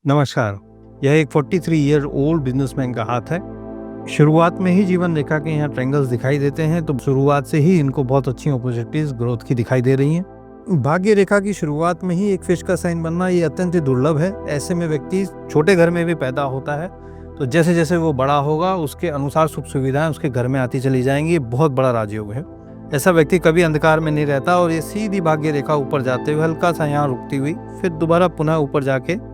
नमस्कार। यह एक 43 ईयर ओल्ड बिजनेसमैन का हाथ है। शुरुआत में ही जीवन रेखा के यहाँ ट्रायंगल्स दिखाई देते हैं, तो शुरुआत से ही इनको बहुत अच्छी अपॉर्चुनिटीज ग्रोथ की दिखाई दे रही हैं। भाग्य रेखा की शुरुआत में ही एक फिश का साइन बनना ये अत्यंत ही दुर्लभ है। ऐसे में व्यक्ति छोटे घर में भी पैदा होता है, तो जैसे जैसे वो बड़ा होगा उसके अनुसार सुख सुविधाएं उसके घर में आती चली जाएंगी। ये बहुत बड़ा राजयोग है। ऐसा व्यक्ति कभी अंधकार में नहीं रहता और ये सीधी भाग्य रेखा ऊपर जाते हुए हल्का सा यहाँ रुकती हुई फिर दोबारा पुनः ऊपर जाके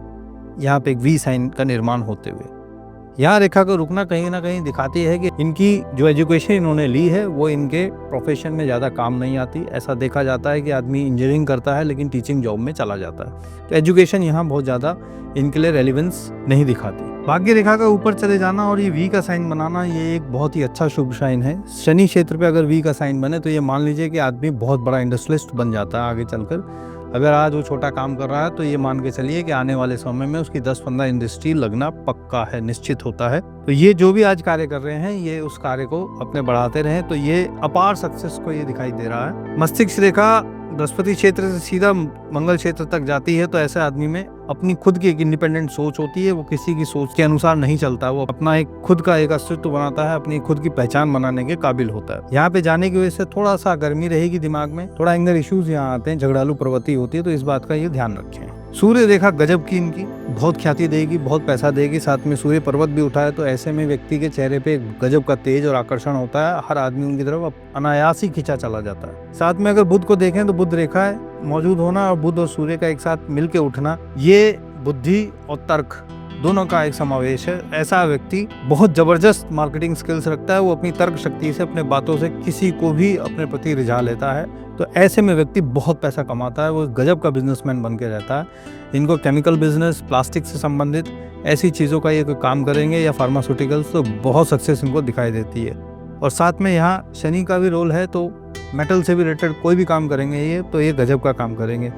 यहाँ पे एक वी साइन का निर्माण होते हुए यहाँ रेखा का रुकना कहीं ना कहीं दिखाती है कि इनकी जो एजुकेशन इन्होंने ली है वो इनके प्रोफेशन में ज़्यादा काम नहीं आती। ऐसा देखा जाता है कि आदमी इंजीनियरिंग करता है लेकिन टीचिंग जॉब में चला जाता है, तो एजुकेशन यहाँ बहुत ज़्यादा इनके लिए रेलिवेंस नहीं दिखाती। भाग्य रेखा का ऊपर चले जाना और ये वी का साइन बनाना ये एक बहुत ही अच्छा शुभ साइन है। शनि क्षेत्र पे अगर वी का साइन बने तो ये मान लीजिए कि आदमी बहुत बड़ा इंडस्ट्रियलिस्ट बन जाता है आगे चलकर। अगर आज वो छोटा काम कर रहा है तो ये मान के चलिए कि आने वाले समय में उसकी 10-15 इंडस्ट्री लगना पक्का है, निश्चित होता है। तो ये जो भी आज कार्य कर रहे हैं ये उस कार्य को अपने बढ़ाते रहें, तो ये अपार सक्सेस को ये दिखाई दे रहा है। मस्तिष्क रेखा बृहस्पति क्षेत्र से सीधा मंगल क्षेत्र तक जाती है, तो ऐसे आदमी में अपनी खुद की एक इंडिपेंडेंट सोच होती है। वो किसी की सोच के अनुसार नहीं चलता, वो अपना एक खुद का एक अस्तित्व बनाता है, अपनी खुद की पहचान बनाने के काबिल होता है। यहाँ पे जाने की वजह से थोड़ा सा गर्मी रहेगी दिमाग में, थोड़ा एंगर इश्यूज यहाँ आते हैं, झगड़ालू प्रवृत्ति होती है, तो इस बात का ये ध्यान रखें। सूर्य रेखा गजब की इनकी बहुत ख्याति देगी, बहुत पैसा देगी, साथ में सूर्य पर्वत भी उठाए, तो ऐसे में व्यक्ति के चेहरे पे गजब का तेज और आकर्षण होता है। हर आदमी उनकी तरफ अनायास ही खींचा चला जाता है। साथ में अगर बुध को देखें तो बुध रेखा मौजूद होना और बुध और सूर्य का एक साथ मिलके उठना ये बुद्धि और तर्क दोनों का एक समावेश है। ऐसा व्यक्ति बहुत जबरदस्त मार्केटिंग स्किल्स रखता है। वो अपनी तर्क शक्ति से, अपने बातों से किसी को भी अपने प्रति रिझा लेता है, तो ऐसे में व्यक्ति बहुत पैसा कमाता है। वो गजब का बिजनेसमैन बन के रहता है। इनको केमिकल बिजनेस, प्लास्टिक से संबंधित ऐसी चीज़ों का ये कोई काम करेंगे या फार्मास्यूटिकल्स, तो बहुत सक्सेस इनको दिखाई देती है। और साथ में यहाँ शनि का भी रोल है, तो मेटल से भी रिलेटेड कोई भी काम करेंगे ये, तो ये गजब का काम करेंगे।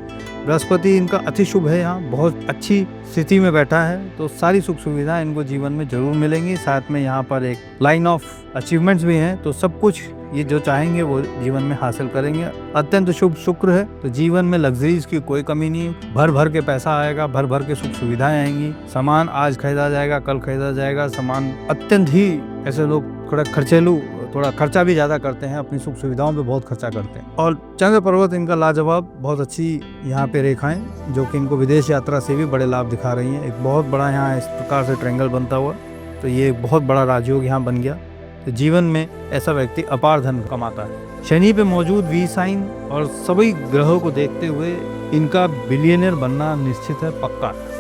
बृहस्पति इनका अति शुभ है, यहाँ बहुत अच्छी स्थिति में बैठा है, तो सारी सुख सुविधाएं इनको जीवन में जरूर मिलेंगी। साथ में यहाँ पर एक लाइन ऑफ अचीवमेंट्स भी हैं, तो सब कुछ ये जो चाहेंगे वो जीवन में हासिल करेंगे। अत्यंत शुभ शुक्र है, तो जीवन में लग्जरीज की कोई कमी नहीं। भर भर के पैसा आएगा, भर भर के सुख सुविधाएं आएंगी। सामान आज खरीदा जाएगा, कल खरीदा जाएगा। सामान अत्यंत ही ऐसे लोग थोड़ा खर्चेलू, थोड़ा खर्चा भी ज़्यादा करते हैं, अपनी सुख सुविधाओं पे बहुत खर्चा करते हैं। और चंद्र पर्वत इनका लाजवाब, बहुत अच्छी यहाँ पे रेखाएं जो कि इनको विदेश यात्रा से भी बड़े लाभ दिखा रही हैं। एक बहुत बड़ा यहाँ इस प्रकार से ट्रायंगल बनता हुआ, तो ये बहुत बड़ा राजयोग यहाँ बन गया। तो जीवन में ऐसा व्यक्ति अपार धन कमाता है। शनि पे मौजूद वी साइन और सभी ग्रहों को देखते हुए इनका बिलियनियर बनना निश्चित है, पक्का है।